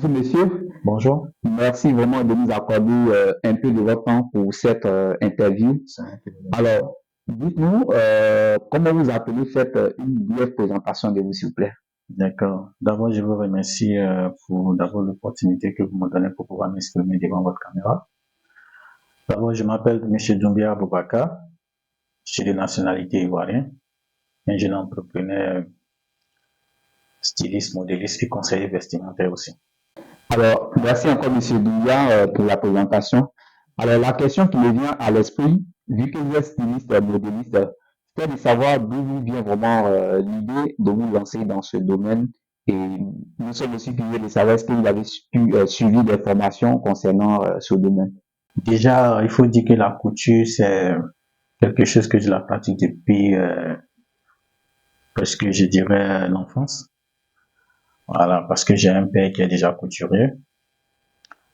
Bonjour monsieur, Bonjour. merci vraiment de nous accorder un peu de votre temps pour cette interview. C'est un peu- Alors, dites-nous comment vous appelez, faites une brève présentation de vous s'il vous plaît. D'accord. D'abord, je vous remercie pour d'abord l'opportunité que vous me donnez pour pouvoir m'exprimer devant votre caméra. D'abord, je m'appelle M. Doumbia Aboubakar. Je suis de nationalité ivoirienne, un jeune entrepreneur, styliste, modéliste et conseiller vestimentaire aussi. Alors, merci encore monsieur Douya pour la présentation. Alors, la question qui me vient à l'esprit, vu que vous êtes styliste, modéliste, c'est de savoir d'où vous vient vraiment l'idée de vous lancer dans ce domaine. Et nous sommes aussi curieux de savoir est-ce que vous avez suivi des formations concernant ce domaine. Déjà, il faut dire que la couture, c'est quelque chose que je la pratique depuis presque, je dirais, l'enfance. Voilà, parce que j'ai un père qui est déjà couturier.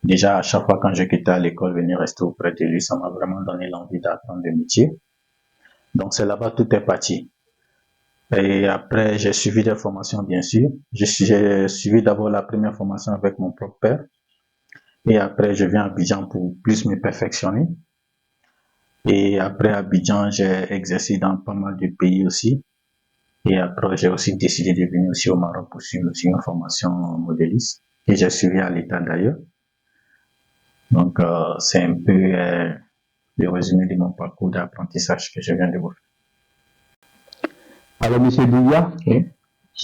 Déjà, à chaque fois quand je quittais l'école, venir rester auprès de lui, ça m'a vraiment donné l'envie d'apprendre le métier. Donc, c'est là-bas tout est parti. Et après, j'ai suivi des formations, bien sûr. J'ai suivi d'abord la première formation avec mon propre père. Et après, je viens à Abidjan pour plus me perfectionner. Et après Abidjan, j'ai exercé dans pas mal de pays aussi. Et après, j'ai aussi décidé de venir aussi au Maroc pour suivre aussi une formation modéliste. Et j'ai suivi à l'État d'ailleurs. Donc, c'est un peu le résumé de mon parcours d'apprentissage que je viens de vous faire. Alors, monsieur Douya, Oui.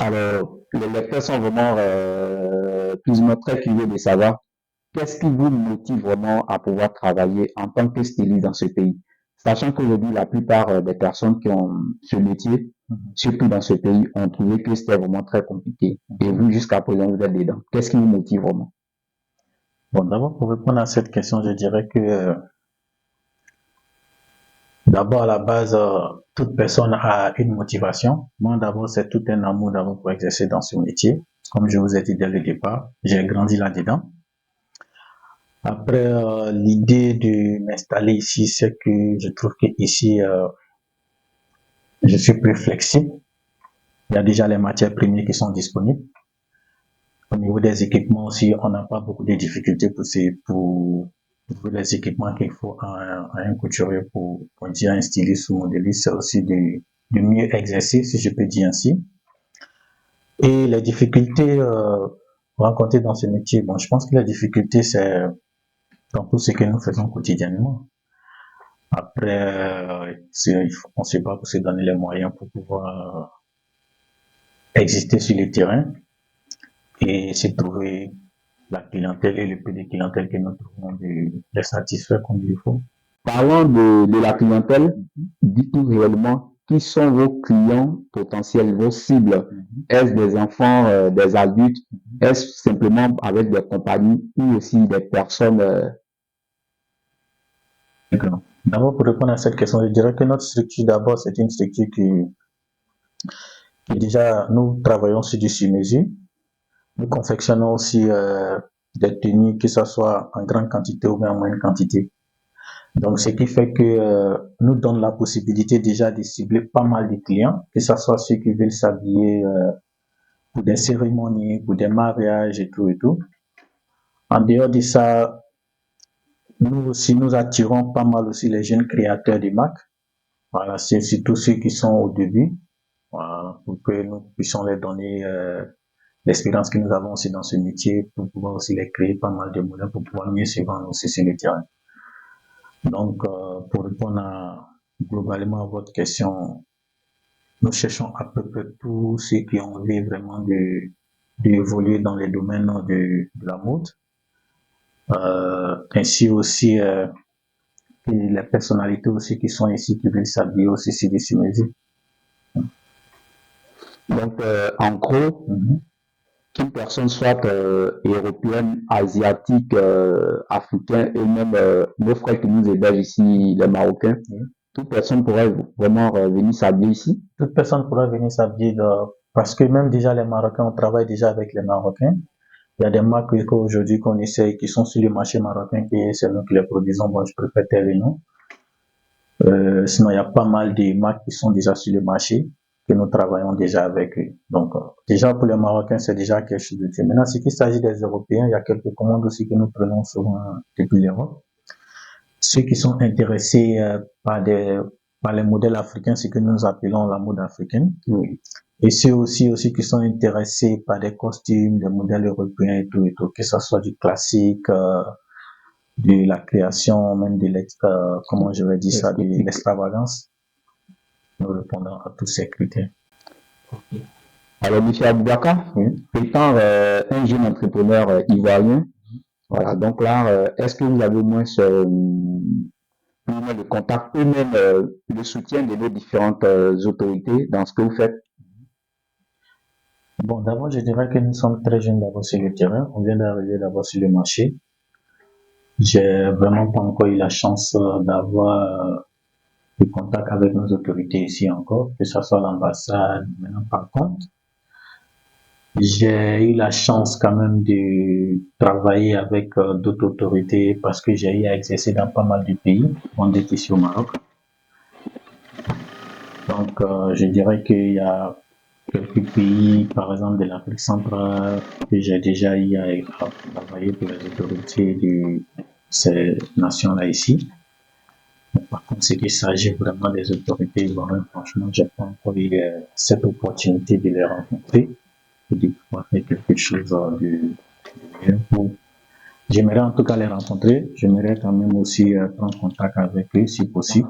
alors, les lecteurs sont vraiment plus ou moins très curieux de savoir qu'est-ce qui vous motive vraiment à pouvoir travailler en tant que styliste dans ce pays? Sachant qu'aujourd'hui, la plupart des personnes qui ont ce métier, Mhm. surtout dans ce pays, ont trouvé que c'était vraiment très compliqué. Et vous, jusqu'à présent, vous êtes dedans. Qu'est-ce qui vous motive vraiment? Bon, d'abord, pour répondre à cette question, je dirais que d'abord, à la base, toute personne a une motivation. Moi, d'abord, c'est tout un amour d'abord pour exercer dans ce métier. Comme je vous ai dit dès le départ, j'ai grandi là-dedans. Après, l'idée de m'installer ici, c'est que je trouve que ici, je suis plus flexible. Il y a déjà les matières premières qui sont disponibles. Au niveau des équipements aussi, on n'a pas beaucoup de difficultés pour trouver les équipements qu'il faut à un couturier pour dire un styliste ou modéliste. C'est aussi de mieux exercer, si je peux dire ainsi. Et les difficultés rencontrées dans ce métier, bon, je pense que la difficulté, c'est dans tout ce que nous faisons quotidiennement. Après, on ne sait pas pour se donner les moyens pour pouvoir exister sur le terrain et se trouver la clientèle et le peu de clientèle que nous trouvons de satisfaire comme il faut. Parlant de la clientèle, dites-nous réellement qui sont vos clients potentiels, vos cibles. Est-ce des enfants, des adultes? Est-ce simplement avec des compagnies ou aussi des personnes D'accord. D'abord, pour répondre à cette question, je dirais que notre structure, d'abord, c'est une structure qui déjà, nous travaillons sur du sur-mesure. Nous confectionnons aussi des tenues, que ce soit en grande quantité ou bien en moyenne quantité. Donc, ce qui fait que nous donne la possibilité déjà de cibler pas mal de clients, que ce soit ceux qui veulent s'habiller pour des cérémonies, pour des mariages et tout et tout. En dehors de ça, nous aussi, nous attirons pas mal aussi les jeunes créateurs de marques. Voilà, c'est surtout ceux qui sont au début, voilà, pour que nous puissions leur donner l'expérience que nous avons aussi dans ce métier, pour pouvoir aussi les créer pas mal de modèles pour pouvoir mieux se vendre aussi sur le terrain. Donc, pour répondre globalement à votre question, nous cherchons à peu près tous ceux qui ont envie vraiment d'évoluer dans les domaines de la mode, ainsi aussi et les personnalités aussi qui sont ici, qui veulent s'habiller aussi sur des sur-mesure. donc en gros, qu'une personne soit européenne, asiatique, africaine et même nos frères qui nous hébergent ici, les Marocains, toute personne pourrait vraiment venir s'habiller ici. Toute personne pourra venir s'habiller parce que même déjà les Marocains, on travaille déjà avec les Marocains. Il y a des marques qu'aujourd'hui qu'on essaie, qui sont sur le marché marocain, qui c'est nous qui les produisons. Bon, je préfère taire les noms. Sinon, il y a pas mal de marques qui sont déjà sur le marché. que nous travaillons déjà avec eux. Donc, déjà pour les Marocains, c'est déjà quelque chose de fait. Maintenant, ce qu'il s'agit des Européens, il y a quelques commandes aussi que nous prenons souvent depuis l'Europe. Ceux qui sont intéressés par les modèles africains, ce que nous appelons la mode africaine. Oui. Et ceux aussi qui sont intéressés par des costumes, des modèles européens et tout, que ce soit du classique, de la création, même de comment je vais dire ça, de l'extravagance. Nous répondons à tous ces critères. Alors, M. Aboubakar, Oui. étant un jeune entrepreneur ivoirien, voilà, donc là, est-ce que vous avez au moins le contact ou même le soutien de nos différentes autorités dans ce que vous faites? Bon, d'abord, je dirais que nous sommes très jeunes d'abord sur le terrain. On vient d'arriver d'abord sur le marché. J'ai vraiment pas encore eu la chance d'avoir du contact avec nos autorités ici encore, que ce soit l'ambassade. Maintenant, par contre, j'ai eu la chance quand même de travailler avec d'autres autorités parce que j'ai eu à exercer dans pas mal de pays avant d'être ici au Maroc. Donc, je dirais qu'il y a quelques pays, par exemple de l'Afrique centrale, que j'ai déjà eu à travailler pour les autorités de ces nations-là ici. Par contre, ce qu'il s'agit vraiment des autorités ivoiriennes, franchement, j'ai pas encore eu cette opportunité de les rencontrer et de pouvoir faire quelque chose de mieux pour. J'aimerais en tout cas les rencontrer. J'aimerais quand même aussi prendre contact avec eux si possible.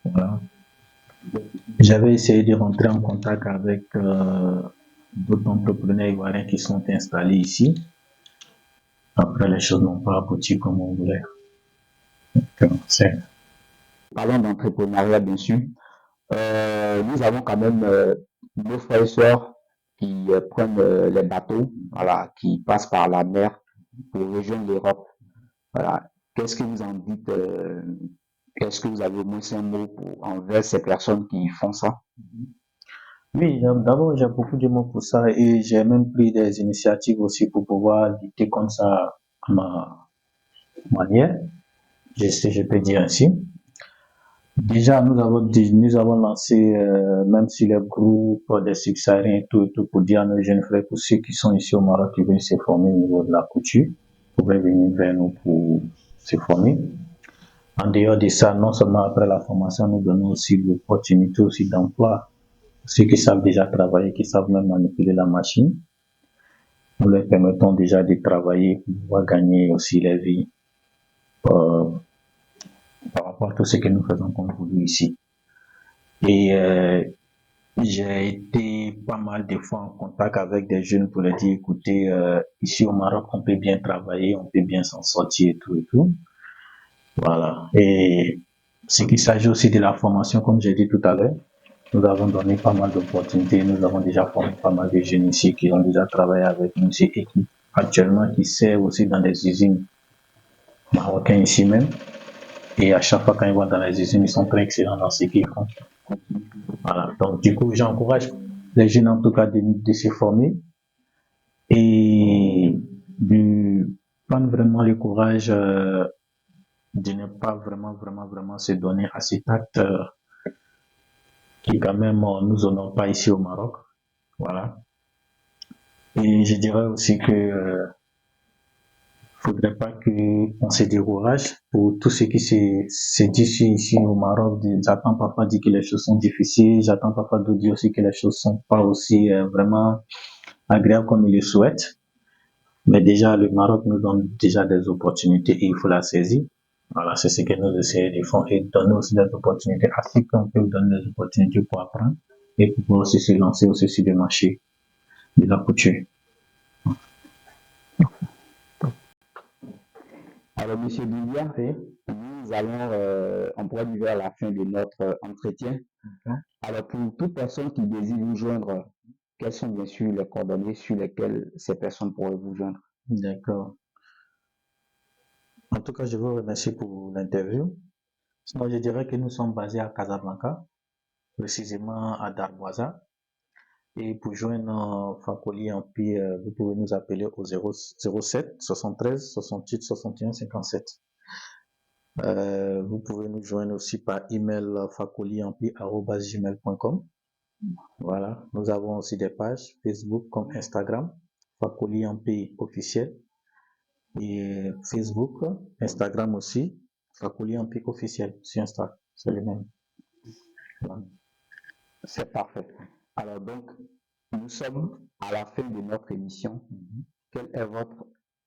Voilà. J'avais essayé de rentrer en contact avec d'autres entrepreneurs ivoiriens qui sont installés ici. Après, les choses n'ont pas abouti comme on voulait. Parlons d'entrepreneuriat, bien sûr. Nous avons quand même nos frères et sœurs qui prennent les bateaux, voilà, qui passent par la mer pour rejoindre l'Europe. Voilà. Qu'est-ce que vous en dites? Est-ce que vous avez au moins un mot envers ces personnes qui font ça? Oui, d'abord, j'ai beaucoup de mots pour ça et j'ai même pris des initiatives aussi pour pouvoir lutter contre ça à ma manière, je peux dire ainsi. Déjà, nous avons lancé, même sur les groupes des subsahariens et tout, pour dire à nos jeunes frères, pour ceux qui sont ici au Maroc, qui veulent se former au niveau de la couture, vous pouvez venir vers nous pour se former. En dehors de ça, non seulement après la formation, nous donnons aussi l'opportunité aussi d'emploi. Ceux qui savent déjà travailler, qui savent même manipuler la machine, nous leur permettons déjà de travailler pour pouvoir gagner aussi la vie par rapport à tout ce que nous faisons comme boulot ici. Et j'ai été pas mal de fois en contact avec des jeunes pour leur dire, écoutez, ici au Maroc, on peut bien travailler, on peut bien s'en sortir et tout et tout. Voilà. Et ce qui s'agit aussi de la formation, comme j'ai dit tout à l'heure, nous avons donné pas mal d'opportunités. Nous avons déjà formé pas mal de jeunes ici qui ont déjà travaillé avec nous ici et qui actuellement qui servent aussi dans des usines marocaines ici même. Et à chaque fois quand ils vont dans les usines, ils sont très excellents dans ce qu'ils font. Voilà. Donc du coup, j'encourage les jeunes en tout cas de se former et de prendre vraiment le courage de ne pas vraiment se donner à cet acte qui quand même nous honore pas ici au Maroc. Voilà. Et je dirais aussi que faudrait pas qu'on se décourage pour tout ce qui se dit ici au Maroc. J'attends parfois dire que les choses sont difficiles, j'attends parfois de dire aussi que les choses sont pas aussi vraiment agréables comme ils le souhaitent. Mais déjà, le Maroc nous donne déjà des opportunités et il faut la saisir. Voilà, c'est ce que nous essayons de faire et donner aussi des opportunités à ceux qu'on peut donner des opportunités pour apprendre et pour pouvoir aussi se lancer aussi sur le marché de la couture. Alors, Monsieur Doumbia, nous allons, on pourrait dire vers la fin de notre entretien. Alors, pour toute personne qui désire vous joindre, quelles sont bien sûr les coordonnées sur lesquelles ces personnes pourraient vous joindre? D'accord. En tout cas, je vous remercie pour l'interview. Sinon, je dirais que nous sommes basés à Casablanca, précisément à Darboisa. Et pour joindre Fakoli Empire, vous pouvez nous appeler au 07 73 68 61 57. Vous pouvez nous joindre aussi par email fakoliempire@gmail.com. Voilà, nous avons aussi des pages Facebook comme Instagram, Fakoli MP officiel, et Facebook, Instagram aussi, Fakoli MP officiel sur Insta, c'est le même. Voilà. C'est parfait. Alors donc, nous sommes à la fin de notre émission. Quel est votre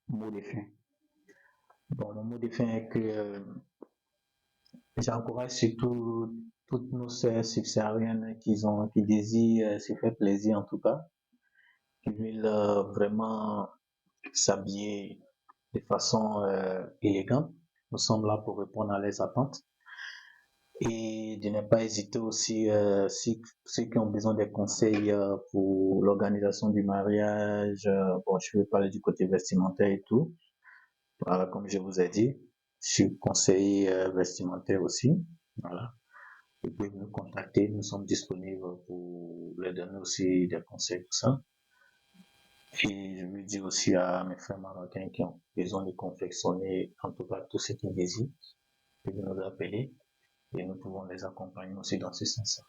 mot de fin? Bon, mon mot de fin est que j'encourage surtout toutes nos sœurs subsahariennes qui désirent se faire plaisir en tout cas, qui veulent vraiment s'habiller de façon élégante. Nous sommes là pour répondre à leurs attentes et de ne pas hésiter aussi si ceux qui ont besoin des conseils pour l'organisation du mariage. Bon, je vais parler du côté vestimentaire et tout. Voilà, comme je vous ai dit, je suis conseiller vestimentaire aussi. Voilà. Vous pouvez nous contacter, nous sommes disponibles pour leur donner aussi des conseils pour ça. Et je veux dire aussi à mes frères marocains qui ont besoin de confectionner, en tout cas tout ce qu'ils désirent, de nous appeler et nous pouvons les accompagner aussi dans ce sens-là.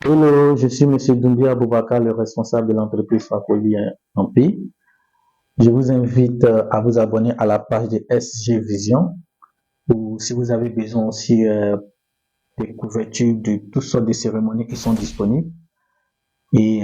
Hello, je suis Monsieur Doumbia Boubacar, le responsable de l'entreprise Fakoli MP. Je vous invite à vous abonner à la page de SG Vision ou si vous avez besoin aussi des couvertures de toutes sortes de cérémonies qui sont disponibles. Et